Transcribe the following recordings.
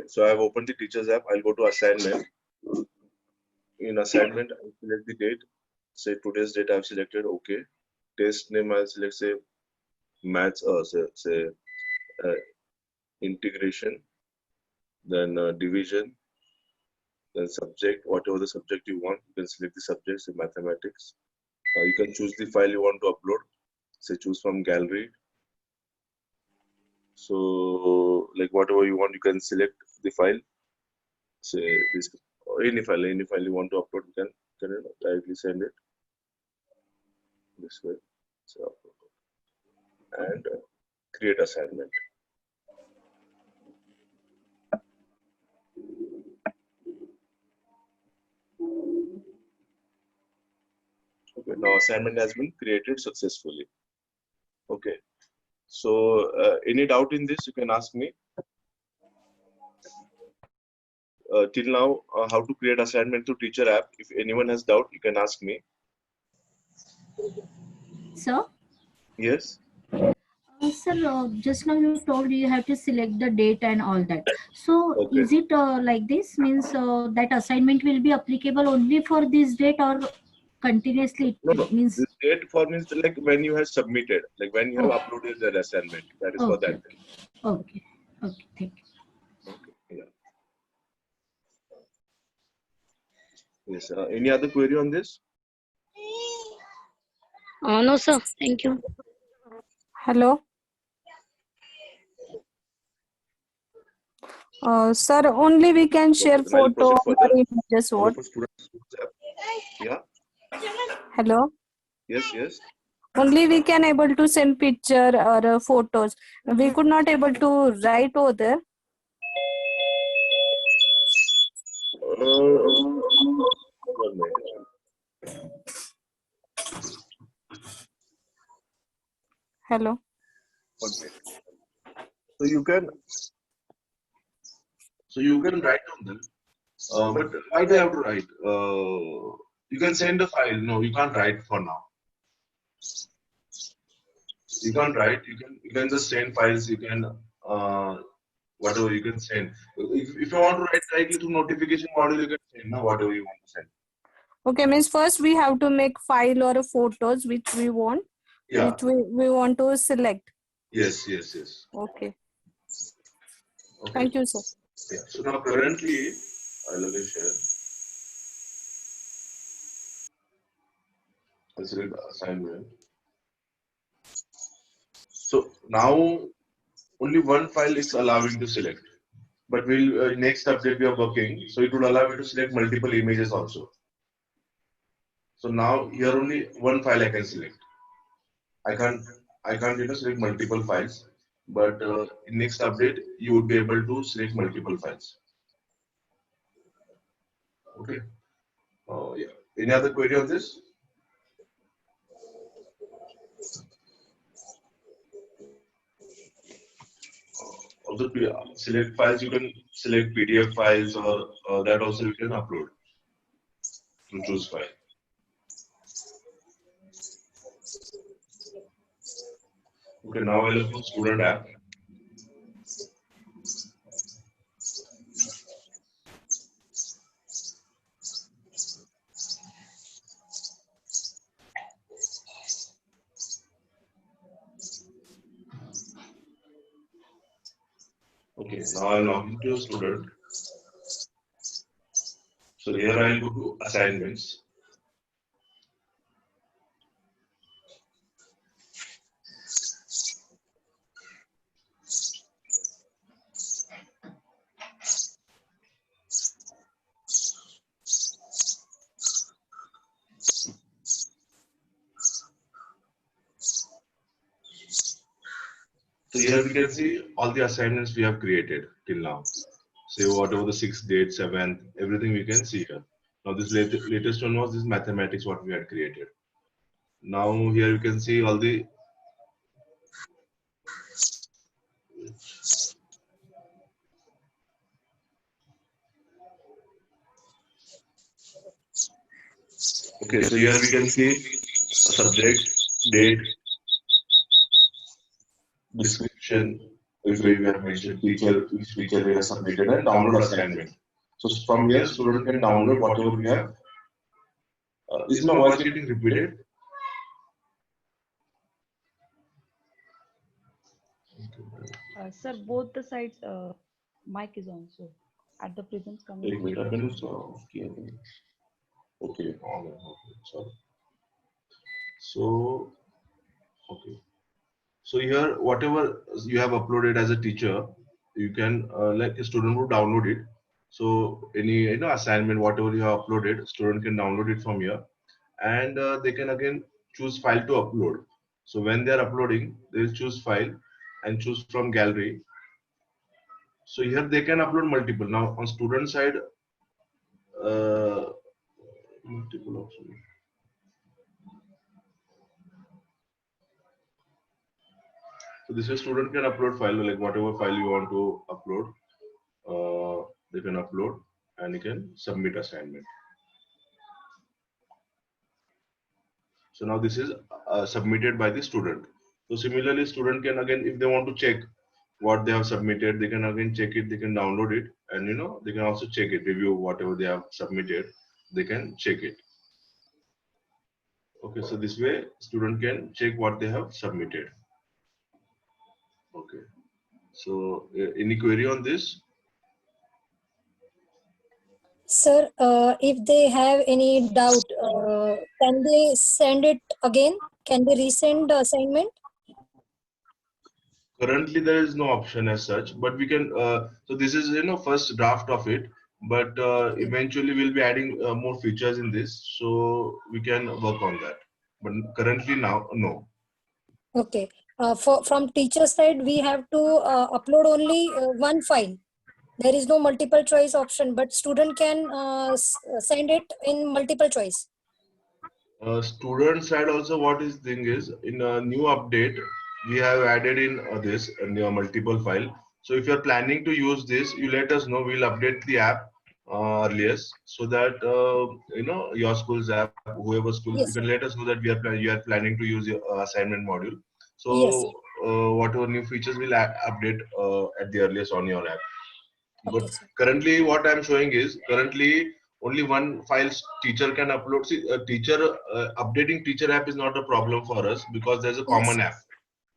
so I've opened the teachers app. I'll go to assignment. In assignment, I'll select the date. Say today's date I've selected. Okay. Test name I'll select, say maths, say integration, then division, then subject, whatever the subject you want. You can select the subject, say mathematics. You can choose the file you want to upload. Say choose from gallery. So like whatever you want, you can select the file. Say this, any file you want to upload, you can directly send it this way. So upload and create assignment. Okay, now assignment has been created successfully. Okay, so any doubt in this, you can ask me. Till now, how to create assignment to teacher app. If anyone has doubt, you can ask me. Sir? Yes. Sir, just now you told you have to select the date and all that. So Okay. is it like this? Means that assignment will be applicable only for this date or continuously? No. Means This date for means like when you have submitted, like when you have uploaded the assignment. That is for that. Okay. Okay. Thank you. Okay. Yeah. Yes. Any other query on this? No, sir. Thank you. Hello. Sir, only we can share Okay, I'll photo proceed or further. images. What? Yeah. Hello. Yes. Only we can able to send picture or photos. We could not able to write over there. One minute. Hello. 1 minute. So you can write on them. But why do you have to write? You can send a file. No, you can't write for now. You can't write. You can just send files. You can whatever you can send. If you want to write directly to notification module, you can send whatever you want to send. Okay, means first we have to make file or photos which we want. Yeah. Which we want to select. Yes. Okay. Thank you, sir. Yeah. So now currently, I'll again share. I'll select assignment. So now only one file is allowing to select, but we'll next update we are working, so it will allow you to select multiple images also. So now here only one file I can select. I can't select multiple files, but in next update you would be able to select multiple files. Okay. Yeah. Any other query on this? Also, select files, you can select PDF files or that also you can upload to choose file. Okay, now I'll open student app. Okay, now I'll log into a student. So here I'll go to assignments. So here we can see all the assignments we have created till now. Say whatever the 6th date, 7th, everything we can see here. Now this latest one was this mathematics what we had created. Now here you can see all the okay, so here we can see subject, date, description, this way we have mentioned teacher, which teacher they have submitted, and download assignment. So from here, student can download whatever we have. Is my voice getting repeated? Sir, both the sides mic is on, so at the present coming. एक minute मैंने उसका off किया नहीं. Okay, on. Okay, sorry. So, okay. So here, whatever you have uploaded as a teacher, you can like a student would download it. So any assignment, whatever you have uploaded, student can download it from here, and they can again choose file to upload. So when they are uploading, they will choose file and choose from gallery. So here they can upload multiple. Now on student side, multiple options. So this is student can upload file, like whatever file you want to upload, they can upload and you can submit assignment. So now this is submitted by the student. So similarly, student can again, if they want to check what they have submitted, they can again check it, they can download it, and they can also check it, review whatever they have submitted, they can check it. Okay, so this way student can check what they have submitted. Okay, so any query on this? Sir, if they have any doubt, can they send it again? Can they resend the assignment? Currently, there is no option as such, but we can. So this is first draft of it, but eventually we'll be adding more features in this, so we can work on that. But currently now, no. Okay. From teacher side, we have to upload only one file. There is no multiple choice option, but student can send it in multiple choice. Student side also, what is thing is in a new update we have added in this multiple file. So if you are planning to use this, you let us know. We'll update the app earliest, so that your school's app, whoever school, Yes. you can let us know that you are planning to use your assignment module. So Yes. whatever new features will update at the earliest on your app. Okay, But sir. currently what I'm showing is currently only one file teacher can upload. See, updating teacher app is not a problem for us because there's a common app.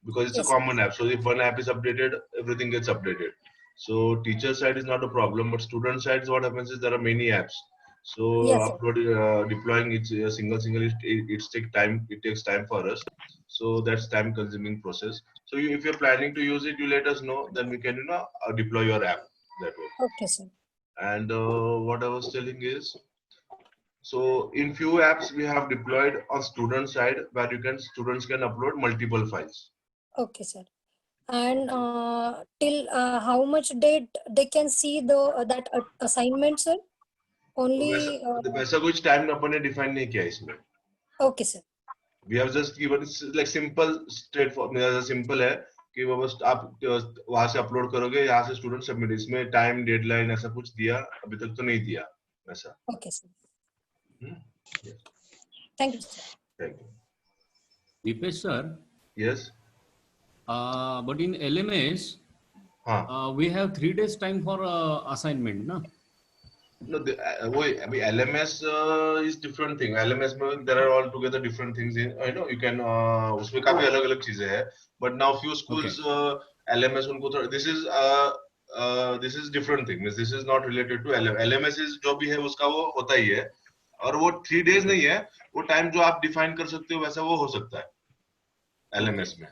Because it's Yes. a common app. So if one app is updated, everything gets updated. So teacher side is not a problem, but student side is what happens is there are many apps. So Yes, deploying each single it takes time for us. So that's time consuming process. So if you're planning to use it, you let us know, then we can deploy your app that way. Okay, sir. And what I was telling is, so in few apps we have deployed on student side where students can upload multiple files. Okay, sir. And till how much date they can see that assignment, sir? Only. वैसा कुछ time अपन ने define नहीं किया इसमें. Okay, sir. We have just given like simple straightforward, simple है कि वो बस आप वहां से अपलोड करोगे, यहाँ से स्टूडेंट सबमिट. इसमें टाइम डेडलाइन ऐसा कुछ दिया अभी तक तो नहीं दिया ऐसा. Okay, sir. Thank you, sir. Thank you. Deepesh sir, Yes. but in LMS, we have 3 days time for assignment, na? No, वो LMS is different thing. LMS में there are altogether different things. You can उसमें काफी अलग-अलग चीजें हैं. But now few schools LMS उनको this is different thing. This is not related to LMS. LMS is जो भी है उसका वो होता ही है. और वो 3 days नहीं है. वो टाइम जो आप डिफाइन कर सकते हो वैसा वो हो सकता है LMS में.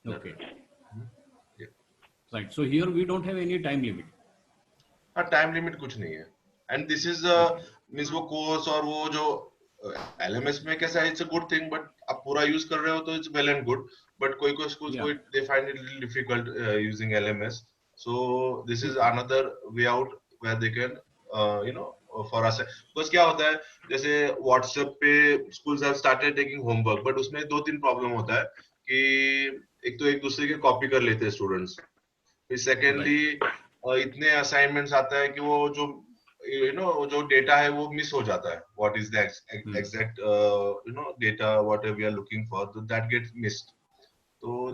Okay. Right. So here we don't have any time limit. हाँ, टाइम लिमिट कुछ नहीं है. एंड दिस इज मींस वो कोर्स और वो जो LMS में कैसा है, it's a good thing, but आप पूरा यूज कर रहे हो तो it's well and good. But कोई स्कूल्स को they find it little difficult using LMS. So this is another way out where they can for us. Because क्या होता है, जैसे व्हाट्सएप पे schools have started taking homework, but उसमें 2-3 problem होता है कि एक तो एक दूसरे के कॉपी कर लेते हैं स्टूडेंट्स. फिर सेकेंडली इतने असाइनमेंट्स आता है कि वो जो जो डेटा है वो मिस हो जाता है. What is the exact data what we are looking for, that gets missed. तो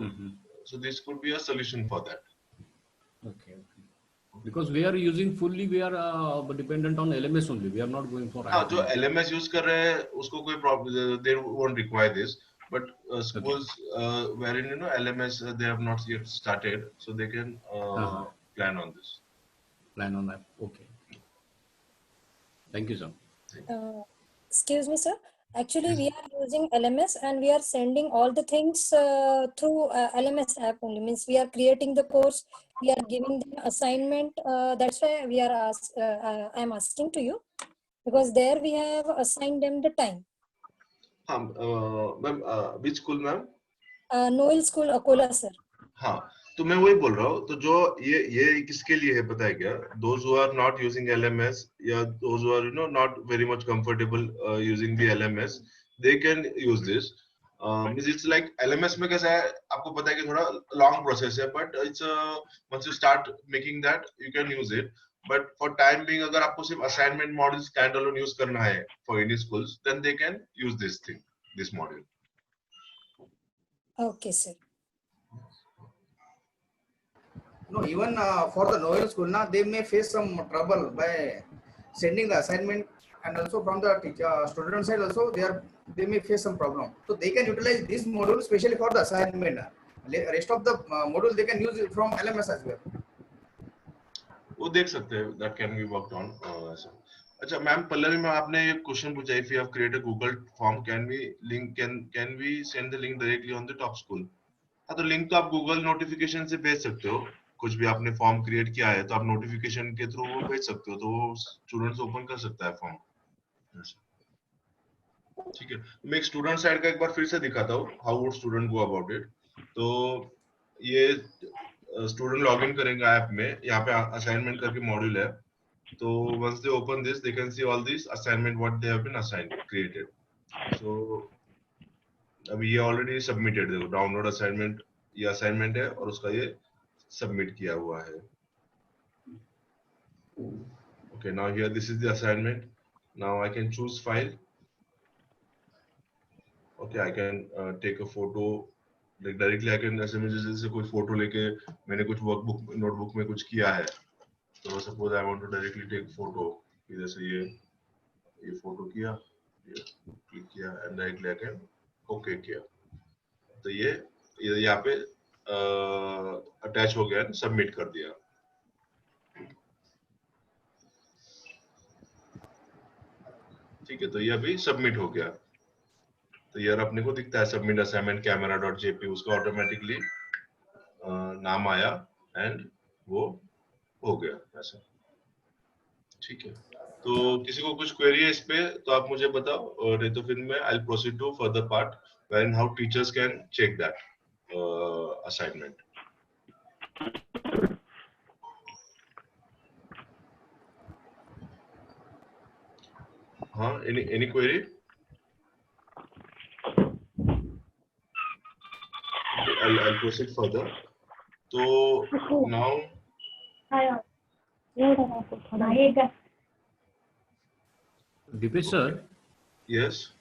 so this could be a solution for that. Okay. Because we are using fully, we are dependent on LMS only. We are not going for हाँ, app. जो LMS use कर रहे हैं उसको कोई problem, they won't require this, but schools wherein LMS they have not yet started, so they can plan on this. Plan on that. Okay. Thank you, sir. Excuse me, sir. Actually, we are using LMS and we are sending all the things through LMS app only. Means we are creating the course, we are giving them assignment. That's why we are I am asking to you, because there we have assigned them the time. हाँ, ma'am, which school ma'am? Noel School, Akola, sir. हाँ, तो मैं वही बोल रहा हूँ, तो जो ये किसके लिए है पता है क्या? Those who are not using LMS या those who are not very much comfortable using the LMS, they can use this. Means it's like LMS में कैसा है, आपको पता है कि थोड़ा long process है, but it's once you start making that, you can use it. But for time being, अगर आपको सिर्फ assignment module standalone use करना है for any schools, then they can use this thing, this module. Okay, sir. No, even for the Noel school, na, they may face some trouble by sending the assignment, and also from the student side also they may face some problem. So they can utilize this module especially for the assignment. Rest of the module they can use it from LMS as well. वो देख सकते हैं, that can be worked on. अच्छा ma'am, Pallavi में आपने ये question पूछा, if you have created a Google form, can we send the link directly on the top school? हाँ, तो लिंक तो आप Google नोटिफिकेशन से भेज सकते हो. कुछ भी आपने फॉर्म क्रिएट किया है तो आप नोटिफिकेशन के थ्रू वो भेज सकते हो, तो वो स्टूडेंट्स ओपन कर सकता है फॉर्म. ठीक है, मैं एक स्टूडेंट साइड का एक बार फिर से दिखाता हूँ, how would student go about it. तो ये स्टूडेंट लॉगिन करेंगे ऐप में, यहाँ पे असाइनमेंट करके मॉड्यूल है. तो once they open this, they can see all these assignment what they have been assigned, created. So अभी ये already submitted, देखो डाउनलोड असाइनमेंट, ये असाइनमेंट है और उसका ये सबमिट किया हुआ है. Okay, now here this is the assignment. Now I can choose file. Okay, I can take a photo. Like directly I can ऐसे में जैसे कोई फोटो लेके मैंने कुछ वर्कबुक नोटबुक में कुछ किया है, तो suppose I want to directly take photo. इधर से ये फोटो किया, ये क्लिक किया and directly I can okay किया. तो ये यहाँ पे अटैच हो गया, सबमिट कर दिया. ठीक है, तो ये अभी सबमिट हो गया. तो यार अपने को दिखता है सबमिट असाइनमेंट camera.jp, उसका ऑटोमेटिकली नाम आया एंड वो हो गया ऐसा. ठीक है, तो किसी को कुछ क्वेरी है इस पे तो आप मुझे बताओ, और नहीं तो फिर मैं I will proceed to further part when how teachers can check that assignment. हाँ, any query? I'll proceed further. So now, Dipesh sir, yes.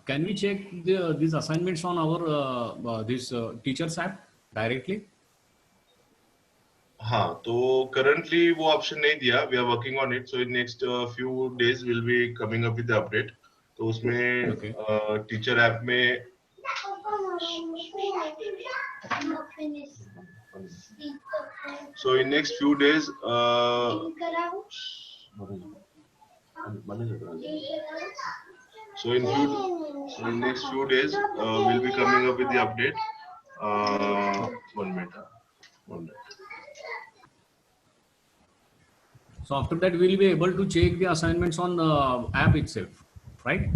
Can we check these assignments on our this teachers app directly? हाँ, तो currently वो option नहीं दिया. We are working on it. So in next few days we'll be coming up with the update. तो उसमें teacher app में so in next few days so in next few days we'll be coming up with the update. 1 minute. So after that we'll be able to check the assignments on the app itself, right?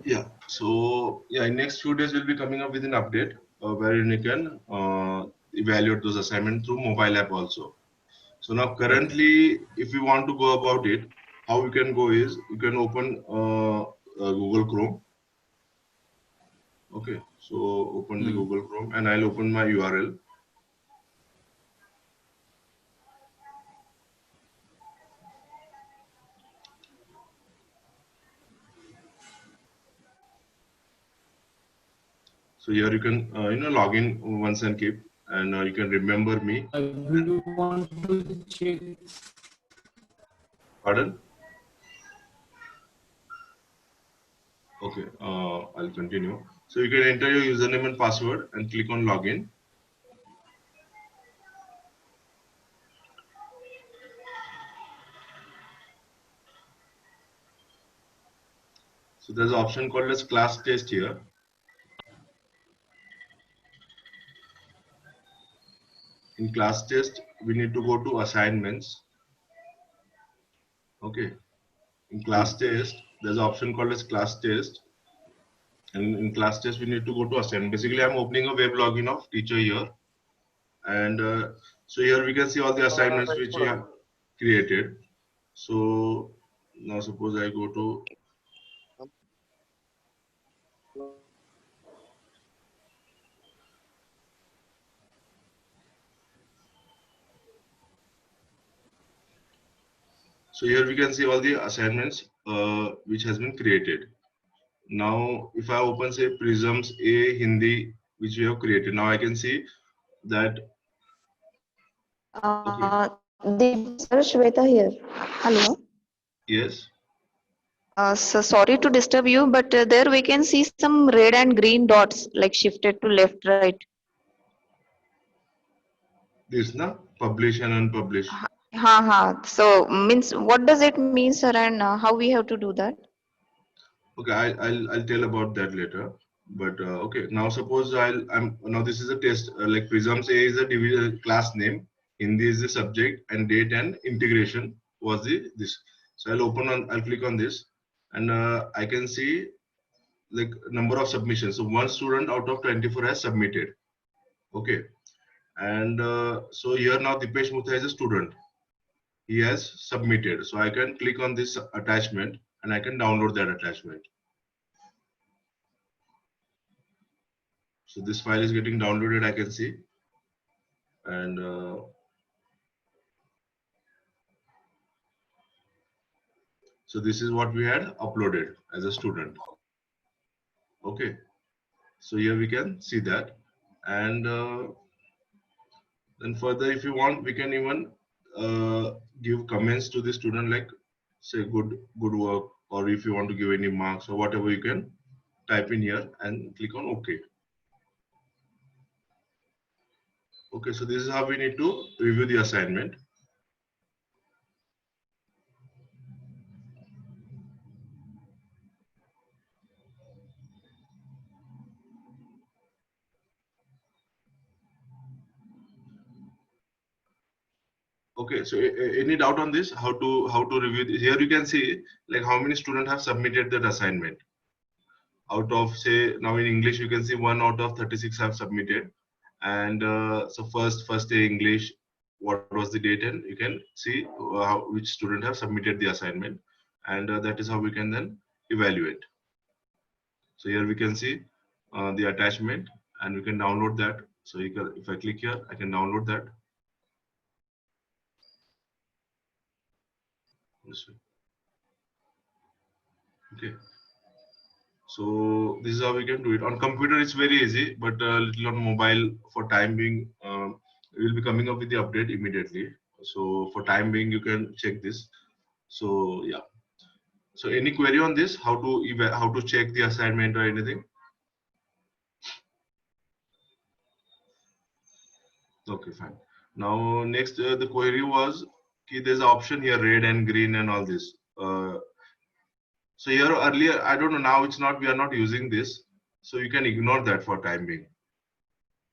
Yeah, so yeah, in next few days we'll be coming up with an update wherein you can evaluate those assignments through mobile app also. So now currently, if you want to go about it, how you can go is you can open Google Chrome. Okay, so open the Google Chrome and I'll open my URL. So here you can log in once and keep, and you can remember me. If you want to check. Pardon? Okay, I'll continue. So you can enter your username and password and click on login. So there's an option called as class test here. In class test, we need to go to assignments. Okay. In class test, there's an option called as class test. And in class test, we need to go to assignment. Basically, I'm opening a web login of teacher here. And so here we can see all the assignments which we have created. So now suppose I go to so here we can see all the assignments which has been created. Now if I open say Prisms A Hindi which we have created, now I can see that Sir, Shweta here. Hello. yes. So sorry to disturb you, but there we can see some red and green dots like shifted to left, right. This na publish and unpublish. So means what does it mean, sir, and how we have to do that? Okay, I'll tell about that later. But okay, now suppose I'm now this is a test like Prisms A is a division class name, Hindi is the subject, and date and integration was the this. So I'll click on this, and I can see like number of submissions. So one student out of 24 has submitted. Okay, and so here now Dipesh Mutha is a student. He has submitted. So I can click on this attachment and I can download that attachment. So this file is getting downloaded, I can see. And so this is what we had uploaded as a student. Okay. So here we can see that. And then further, if you want, we can even give comments to the student like say good work, or if you want to give any marks or whatever, you can type in here and click on OK. Okay, so this is how we need to review the assignment. Okay, so any doubt on this? How to review this? Here you can see like how many students have submitted that assignment. Out of say now in English you can see 1 out of 36 have submitted, and so first day English, what was the date, and you can see which student have submitted the assignment, and that is how we can then evaluate. So here we can see the attachment, and we can download that. So you can, if I click here, I can download that. Okay. So this is how we can do it. On computer, it's very easy, but a little on mobile for time being, we will be coming up with the update immediately. So for time being, you can check this. So yeah. So any query on this? How to check the assignment or anything? Okay, fine. Now next, the query was, there's an option here, red and green and all this. So here earlier, I don't know, now it's not, we are not using this. So you can ignore that for time being.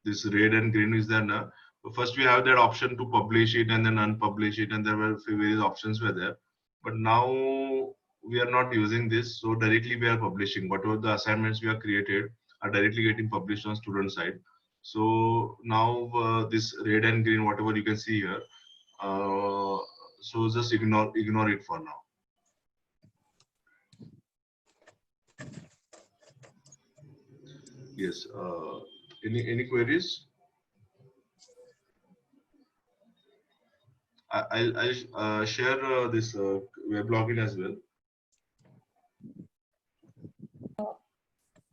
This red and green is there now. First we have that option to publish it and then unpublish it, and there were various options were there. But now we are not using this. So directly we are publishing. Whatever the assignments we have created are directly getting published on student side. So now this red and green, whatever you can see here, so just ignore it for now. Yes. Any queries? I'll share this web login as well.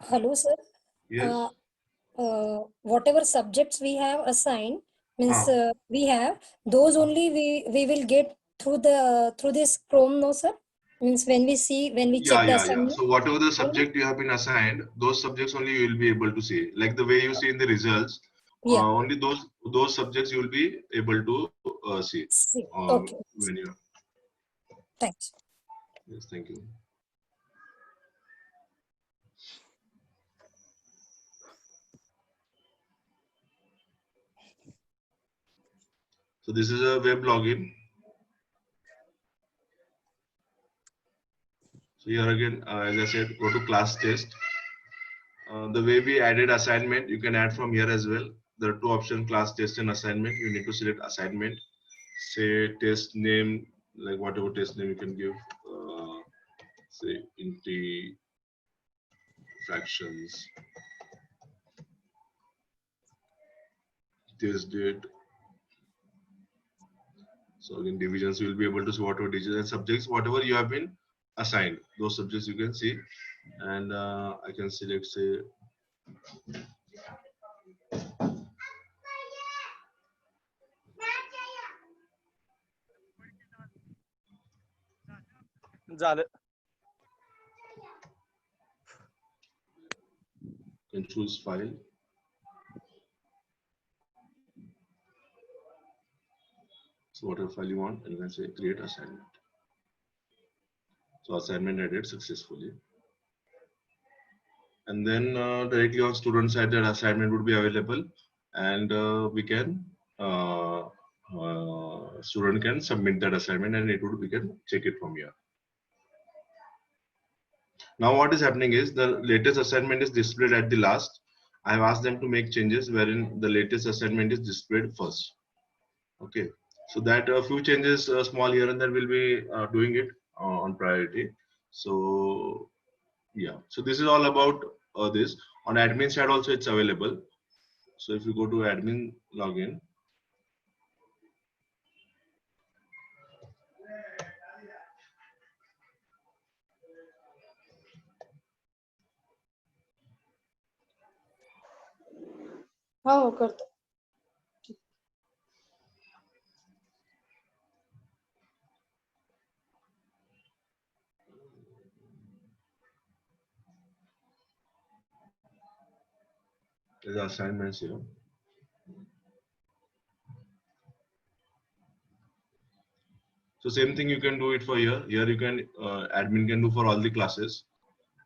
Hello, sir. Yes. whatever subjects we have assigned, means we have those only we will get through this Chrome, no sir? Means when we check the assignment. So whatever the subject you have been assigned, those subjects only you will be able to see. Like the way you see in the results, only those subjects you will be able to see. Okay. When you. Thanks. Yes, thank you. So this is a web login. So here again, as I said, go to class test. The way we added assignment, you can add from here as well. There are two options, class test and assignment. You need to select assignment. Say test name, like whatever test name you can give. Say inti fractions. Test date. So in divisions, you will be able to see whatever digits and subjects, whatever you have been assigned. Those subjects you can see. And I can select, say, can choose file. So whatever file you want, and you can say create assignment. So assignment added successfully. And then directly on student side, that assignment would be available, and we can student can submit that assignment, and we can check it from here. Now what is happening is the latest assignment is displayed at the last. I have asked them to make changes wherein the latest assignment is displayed first. Okay, so that a few changes small here and there will be doing it on priority. So yeah, so this is all about this. On admin side also it's available. So if you go to admin login, हो करतो. there's assignments here. So same thing you can do it for here. Here you can admin can do for all the classes,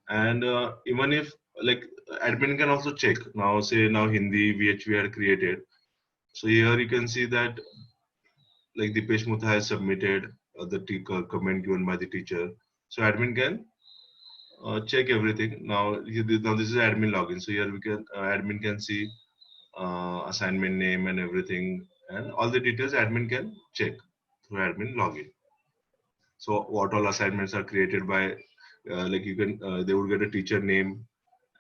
and even if like admin can also check. Now say now Hindi VHV had created. So here you can see that like Dipesh Mutha has submitted the comment given by the teacher. So admin can check everything. Now this is admin login. So here we can admin can see assignment name and everything, and all the details admin can check through admin login. So what all assignments are created by like you can they would get a teacher name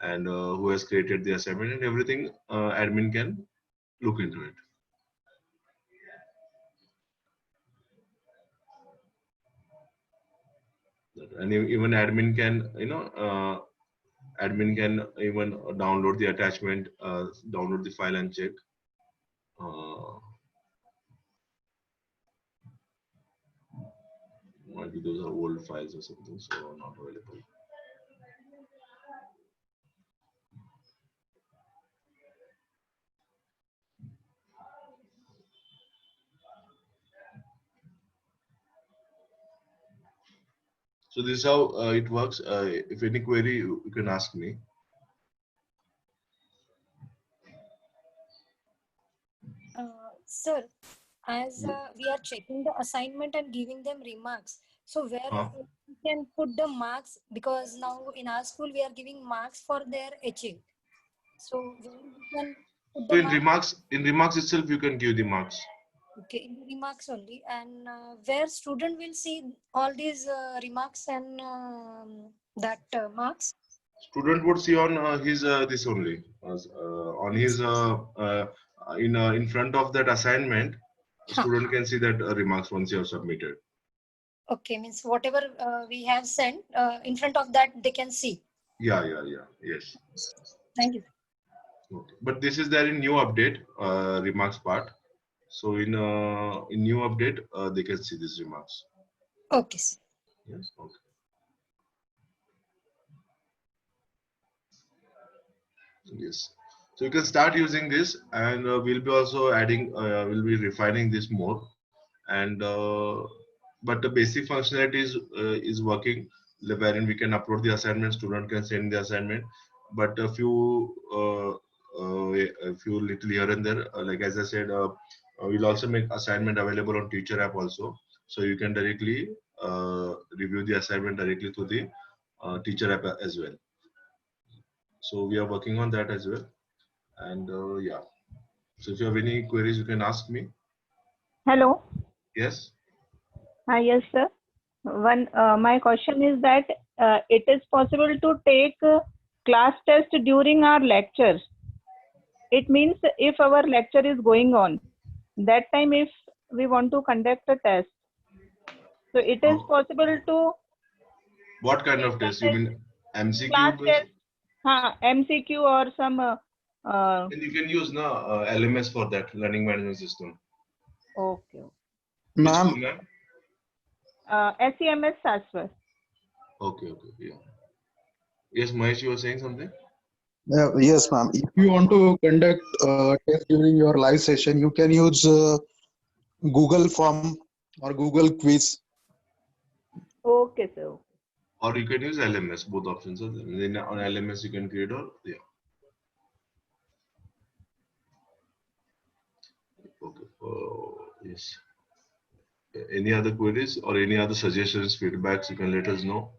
and who has created the assignment, and everything admin can look into it. And even admin can admin can even download the attachment, download the file and check. Maybe those are old files or something, so not available. So this is how it works. If any query, you can ask me. Sir, as we are checking the assignment and giving them remarks, so where we can put the marks, because now in our school we are giving marks for their HA. So where we can put the in remarks itself you can give the marks. Okay, in the remarks only, and where student will see all these remarks and that marks. Student would see on his this only on his in front of that assignment. Student can see that remarks once you have submitted. Okay, means whatever we have sent in front of that they can see. Yeah, yes. Thank you. Okay. But this is there in new update remarks part. So in new update, they can see these remarks. Okay, sir. Yes. Okay. Yes. So you can start using this, and we'll be also adding, we'll be refining this more. And but the basic functionality is working, wherein we can upload the assignment, student can send the assignment, but a few little here and there, like as I said, we'll also make assignment available on teacher app also, so you can directly review the assignment directly through the teacher app as well. So we are working on that as well, and yeah. So if you have any queries, you can ask me. Hello. Yes. Yes, sir. My question is that it is possible to take class test during our lectures. It means if our lecture is going on, that time if we want to conduct a test, so it is possible to. What kind of test? You mean MCQ Class based? test, MCQ or some. And you can use LMS for that, learning management system. Okay. Which school, ma'am? SEMS Saswar. Okay, yeah. Yes, Mahesh, you were saying something? Yes, ma'am. If you want to conduct a test during your live session, you can use Google Form or Google Quiz. Okay, sir. Or you can use LMS, both options are there. Then on LMS you can create yeah. Okay. Yes. Any other queries or any other suggestions, feedbacks, you can let us know.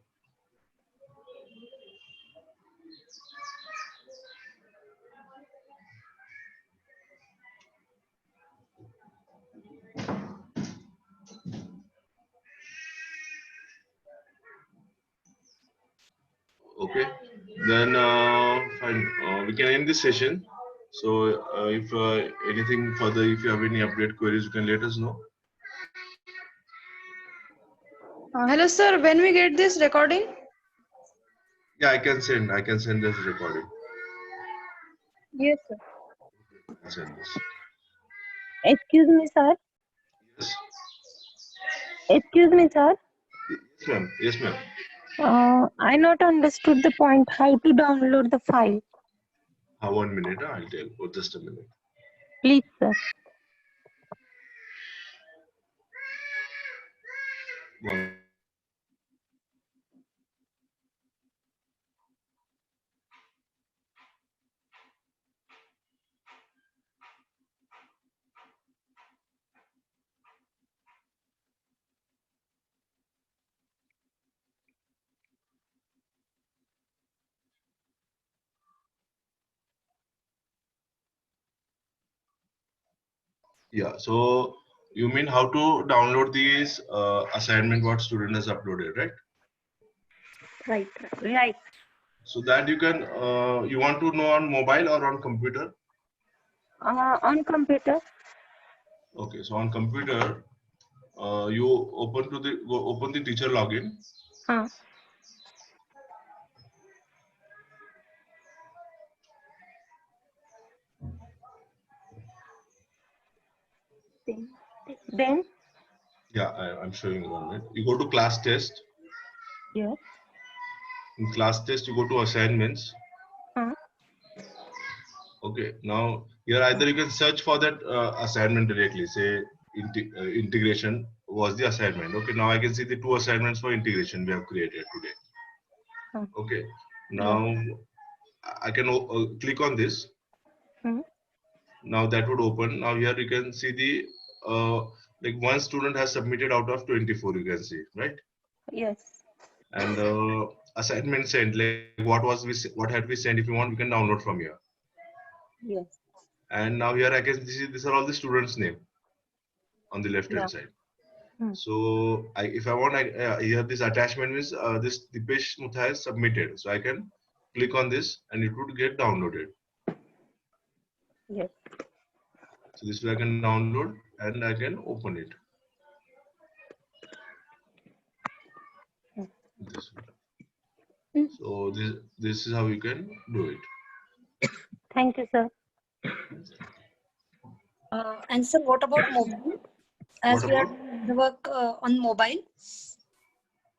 Okay, then fine. We can end this session. So if anything further, if you have any update queries, you can let us know. Hello, sir. When we get this recording? Yeah, I can send this recording. Yes, sir. Send this. Excuse me, sir. Yes. Excuse me, sir. Yes, ma'am. Yes, ma'am. I not understood the point. How to download the file? 1 minute. I'll tell. Oh, just a minute. Please, sir. One. Yeah. So you mean how to download these assignment what student has uploaded, right? Right. So that you can you want to know on mobile or on computer? On computer. Okay. So on computer, you open the teacher login. Then. Yeah, I'm showing you 1 minute. You go to class test. Yes. In class test, you go to assignments. Okay. Now here either you can search for that assignment directly. Say integration was the assignment. Okay. Now I can see the 2 assignments for integration we have created today. Okay. Now I can click on this. Now that would open. Now here you can see the like one student has submitted out of 24. You can see, right? Yes. And assignment sent, like what had we sent? If you want, we can download from here. Yes. And now here I can see these are all the students' name on the left hand side. So if I want, here this attachment means this Dipesh Mutha has submitted. So I can click on this and it would get downloaded. Yes. So this way I can download and I can open it. This way. So this is how you can do it. Thank you, sir. And sir, what about mobile? As What we are about? doing the work on mobile.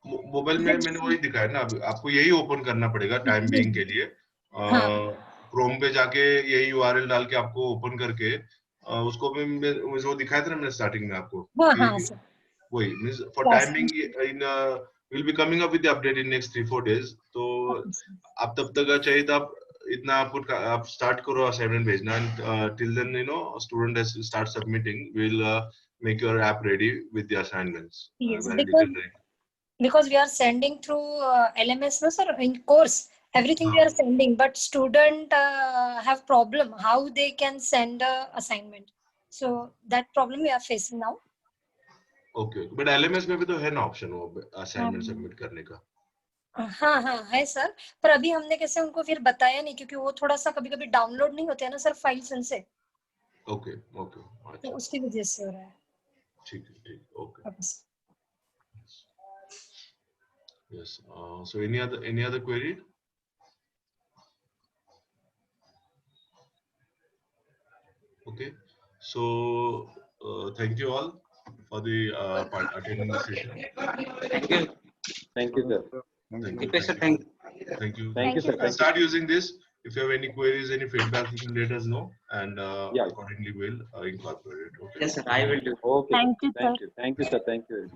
Mobile में मैंने वही दिखाया ना, आपको यही open करना पड़ेगा time being के लिए। क्रोम पे जाके यही यूआरएल डाल के आपको ओपन करके उसको भी मुझे वो दिखाया था ना मैंने स्टार्टिंग में आपको, वही means for timing in will be coming up with the update in next 3-4 days. तो आप तब तक चाहिए तो आप इतना आप स्टार्ट करो असाइनमेंट भेजना, and till then you know student has start submitting, we will make your app ready with the assignments, because we are sending through LMS, no sir, in course everything we are sending, but student have problem how they can send a assignment, so that problem we are facing now. Okay, but LMS में भी तो है ना option वो assignment submit करने का। हाँ है सर, पर अभी हमने कैसे उनको फिर बताया नहीं, क्योंकि वो थोड़ा सा कभी कभी डाउनलोड नहीं होते हैं ना सर फाइल्स उनसे। ओके तो उसकी वजह से हो रहा है। ठीक, okay. Yes. So any other query? Okay. So thank you all for the attending the session. Thank you, sir. Thank you, sir. Start using this. If you have any queries, any feedback, you can let us know, and accordingly we'll incorporate it. Okay. Yes, sir. I will do. Okay. Thank you, sir. Thank you, sir. Thank you.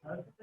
Hello.